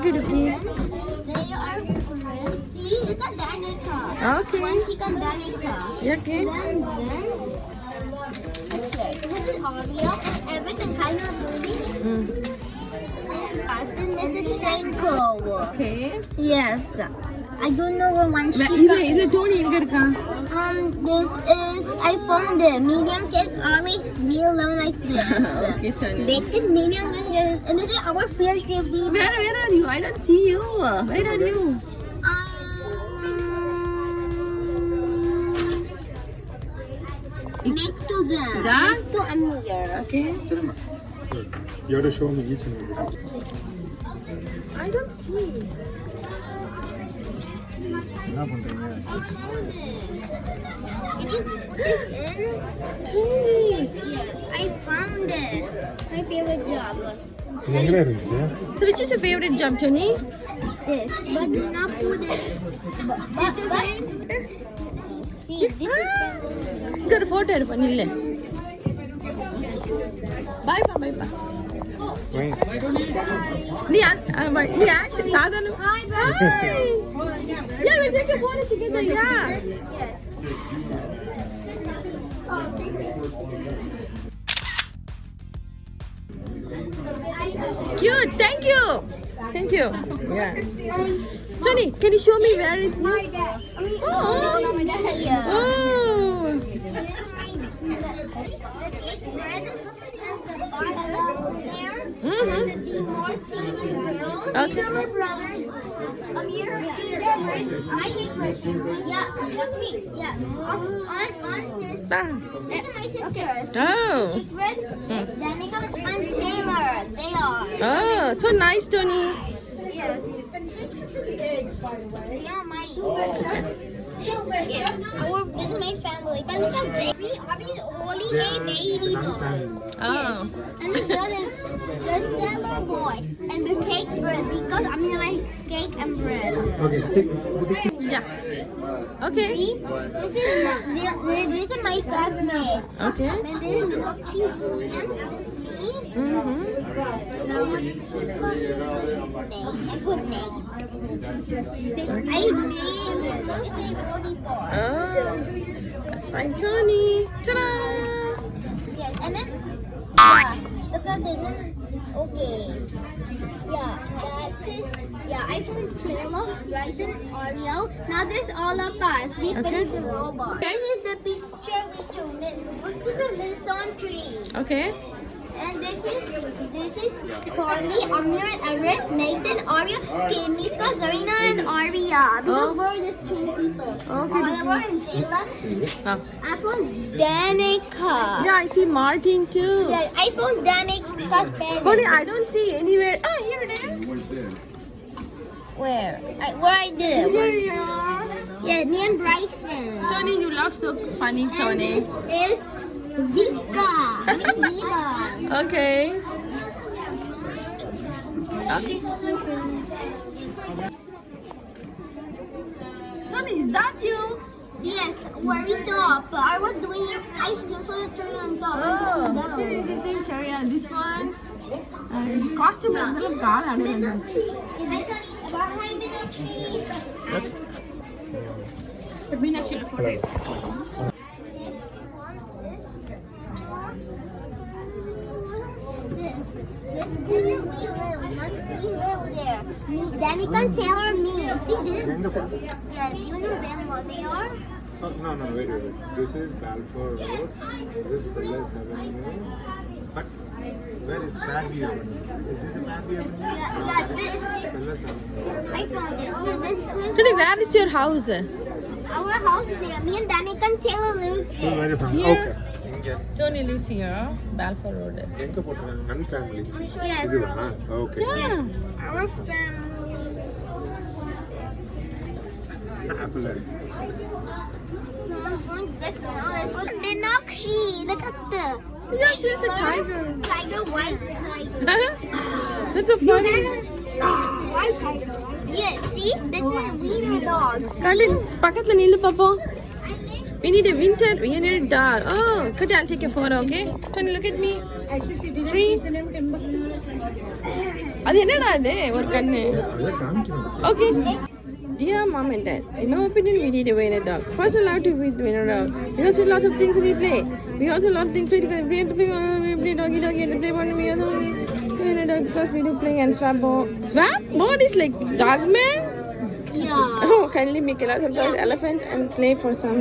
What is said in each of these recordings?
Okay, okay. They are friends. See, look at Danica. Okay. One chicken Danica. Okay. Then, okay. This is Oreo. Everything kind of movie. And this is Franco. Okay. Yes. I don't know where one இது chicken. இது டோனி எங்க இருக்கா? This is, I found the medium kids always kneel down like this. Okay, Tony. Big kids, medium kids, and this is our field trip. Where are you? I don't see you. Where are you? Next to them. That? Next to Amir. Okay. You have to show me each and every. I don't see. என்ன பண்றீங்க? Can you put this in? Tony. Yes, I found it. My favorite job was இது எங்க இருந்துச்சு? So which is your favorite job, Tony? this. But do not put it. But, see, this is இங்க ஒரு photo எடுப்பேன் நில்லு. Bye bye bye bye. Wait. நீ action சாதாரண. Hi, bro. Hi. Yeah, we'll take a photo together. Yeah. Yes. Cute. Thank you. Thank you. Yeah. Tony, can you show me where is you? My dad. Oh. Mm-hmm. Okay. These are my brothers. Amir, my cake person. Yeah, that's me. Yeah. On sis. Bye. These are my sisters. Oh. Red, Danica and Taylor. They are. Oh, so nice, Tony. Yes. Yeah, my. Yes. This is my family. But look at Jamie. Abby's only a baby boy. Oh. And the brother, the cellar boy, and the cake bread because I'm gonna like cake and bread. Okay, take. Yeah. Okay. See, these are my classmates. Okay. And this is Meenakshi, Julian, me. Mm-hmm. I put name. I made it. It's a body bar. Oh. That's fine, Tony. Ta-da. Yes, and then yeah, look at this. Okay. Yeah, that's this. Yeah, I put Chilla, Ryzen, Oreo. Now this all of us. We Okay. finished the robot. This is the picture we took. This is a Wilson tree. Okay. And this is Charlie, Amir, and Eric, Nathan, Arya, Kimishka, Zarina, and Arya. Because we're the two people. Okay. Oliver and Jayla. Oh. I found Danica. Yeah, I see Martin too. Yeah, I found Danica's parents. Tony, I don't see anywhere. Ah, here it is. Where? Where I did. Here you are. Yeah, me and Bryson. Tony, you love so funny, And Tony. this is Zika. I mean Ziva. Okay. Okay. Tony, is that you? Yes, very top. I was doing ice cream for the tree on top. I Oh, took down. this is Cherry and this one. Costume is a car. Meenakshi. Behind Meenakshi. But we not sure for it. Danica and Taylor and me. See this? எங்க போ? Yeah, you know them what they are? No, wait. This is Balfour Road. This is Sellers Avenue. But where is Fairview Avenue? Is this a Fairview Avenue? Yeah, this. Sellers Avenue. I found it. So this is Tony, where is your house? our house is there. Me and Danica and Taylor live So there. very fun. Here. Okay. இங்க Tony lives here, Balfour Road. எங்க போட்டுருக்காங்க? நன் family. Yes. இதுவா? Okay. Yeah. Our family. Apple Area. Let's go to Meenakshi. Look at the Yeah, she's a tiger. tiger, white tiger. That's so funny. White tiger. Yeah, see? This is wiener dogs. Kali, pakatla nilu papo. We need a winter. We need a dog. Oh, could I'll take a photo, okay? Tony, look at me. 3. அது என்னடா இது ஒரு கண்ணு அதை காமிக்கணும். Okay. Dear mom and dad, in my opinion, we need a winner dog. First, I love to be the winner dog. Because we lots of things we play. We also lot of things we play. We play doggy doggy and play one. We also winner dog because we do play and swap ball. Swap ball is like dog man. Yeah. Oh, kindly make a lot of toys elephant and play for some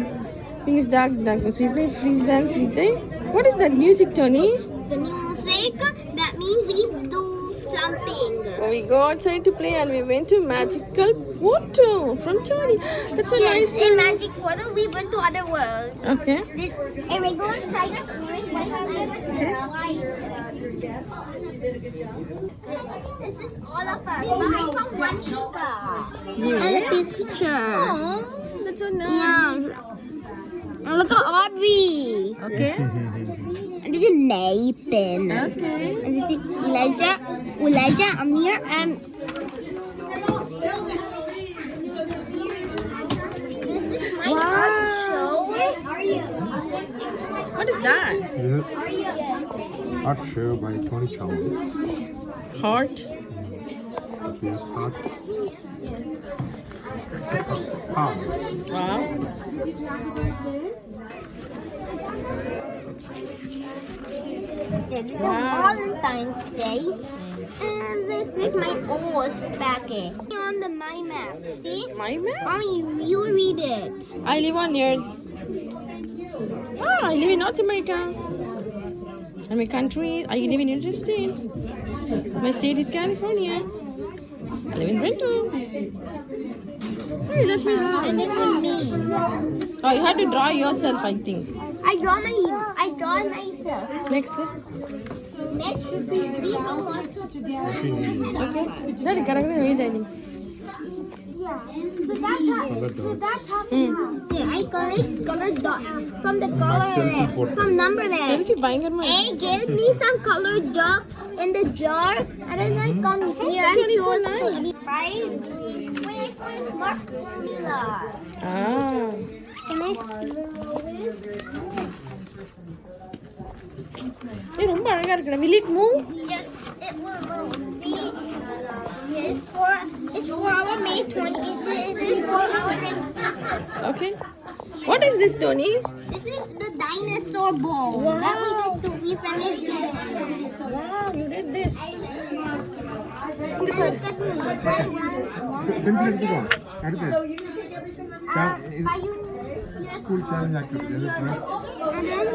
things dog because we play freeze dance with them. What is that music, Tony? The music, that means we do something. We go outside to play and we went to magical water from Tony. That's so Yes, nice. in Magic Portal, we went to other worlds. Okay. And we go inside the This is all of us. I found one chica. And a picture. Oh, that's so nice. Yeah. And look at Audrey. Okay. And this is Nathan. Okay. And this is Elijah, Amir, and this is my art show. What is that? Art show by Tony Chalmers. Heart. There's heart. Palm. Wow. This is Valentine's Day. And this is my old packet. On the my map, see? My map? Mommy, you read it. I live on near. I live in North America. And my country, I live in United States. My state is California. I live in Brenton. Hey, that's my house. And this is me. Oh, you have to draw yourself, I think. I draw myself. Next. Next should be we all want to together. Okay. Daddy, correct me, wait, Daddy. Yeah. So that's how. Yeah, I colored dot from the color there, from number there. Selfie பயங்கரமா A gave me some colored dots in the jar, and then I come here and Tony, so show nice. Right? When I put smart formula. Ah. Can I? ஏய் ரொம்ப அழகா இருக்குடா. Will it move? Yes, it will move. See? Yes, it's for our May 20. It is for our next week. Okay. What is this, Tony? This is the dinosaur ball that we did to we finished it. Wow, you did this. And look at me. Pencil எடுத்துக்கோ. அடுத்து. School challenge activity. And then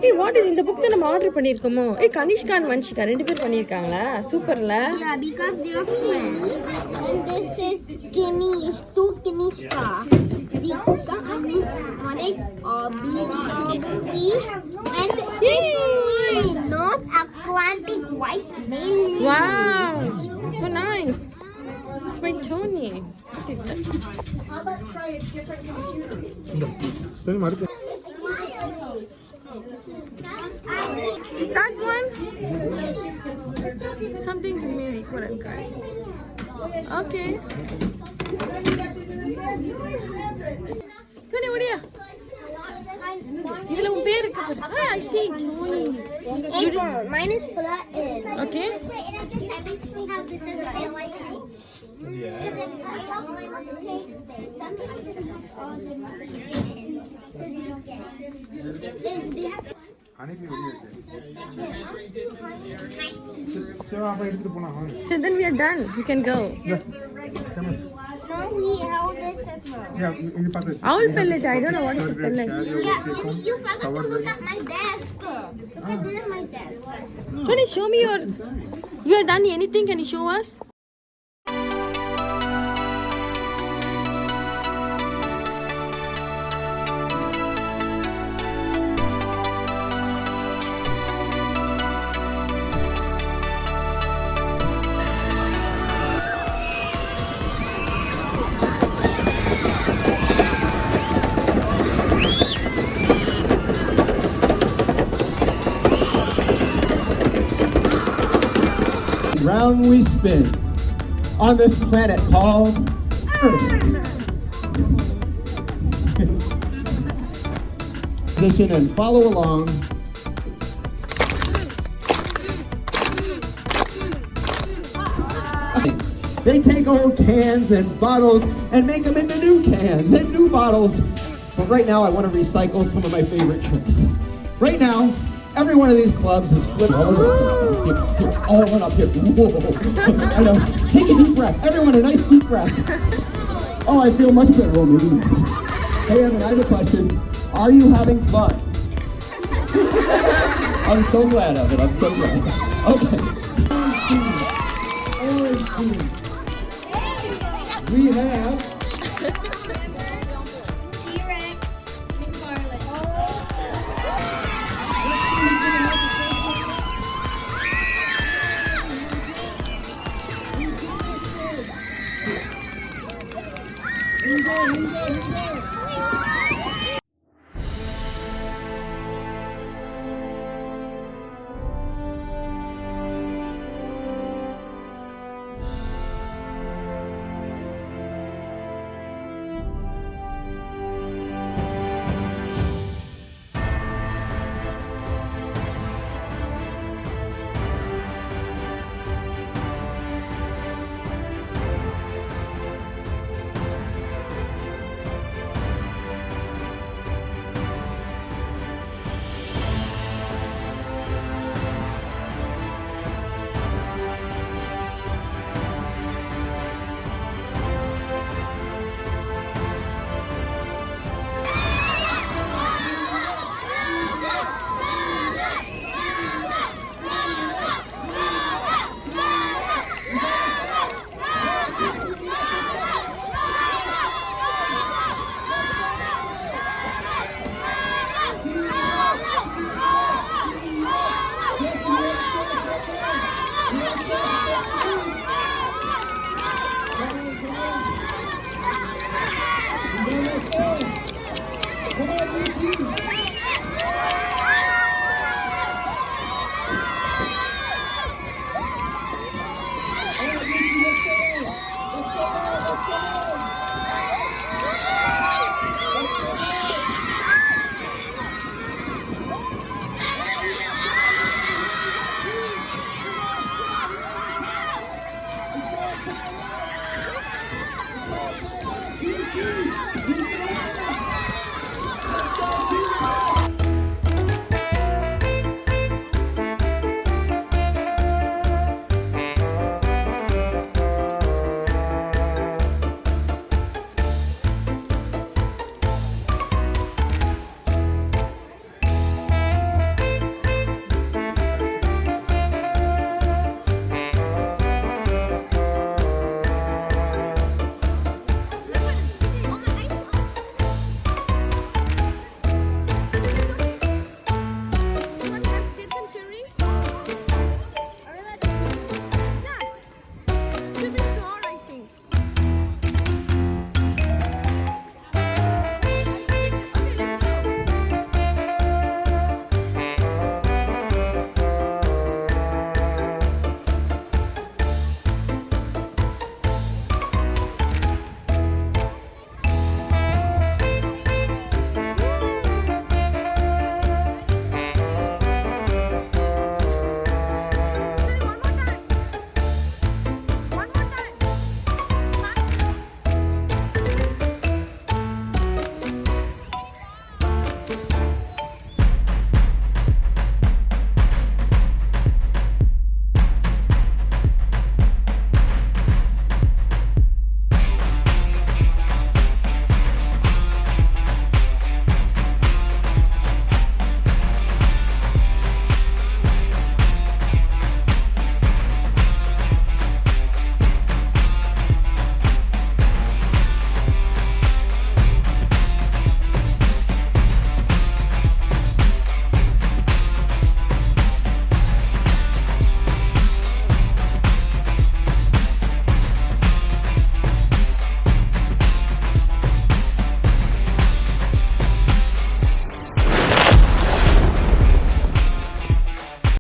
Hey, what is இந்த book நம்ம order பண்ணிருக்கோமோ? ஏய் Kanishka and Vanshika ரெண்டு பேர் பண்ணிருக்காங்களா? சூப்பர்ல. yeah, because they are friends. And this is Kinish, two Kinishka. Zika and Monik, Obi, and North Atlantic White Whale. Wow. So nice. It's my Tony. சரி அடுத்து. Is that one? Something really cool and kind. Okay. Tony, what are you? இதுல உன் பேர் இருக்கு. Ah, I see Tony. Mine is flattened. Okay. அனுப்பி வெளியே இருக்கு. சரி அப்ப எடுத்துட்டு போலாம். So then we are done. You can go. Come on. No, we held it at home. Yeah, இது பாத்து. Owl pellet. I don't know what is a pellet. Yeah, you forgot to look at my desk. Look at this is my desk. Tony, show me your. You are done anything? Can you show us? Round we spin on this planet called Earth. Position and follow along. They take old cans and bottles and make them into new cans and new bottles. But right now, I want to recycle some of my favorite tricks. Right now, every one of these clubs is flipping all run up here. Whoa. I know. Take a deep breath. Everyone, a nice deep breath. Oh, I feel much better. Hey, Evan, I have a question. Are you having fun? I'm so glad of it. I'm so glad. Okay. We have T-Rex McFarlane. Here we go.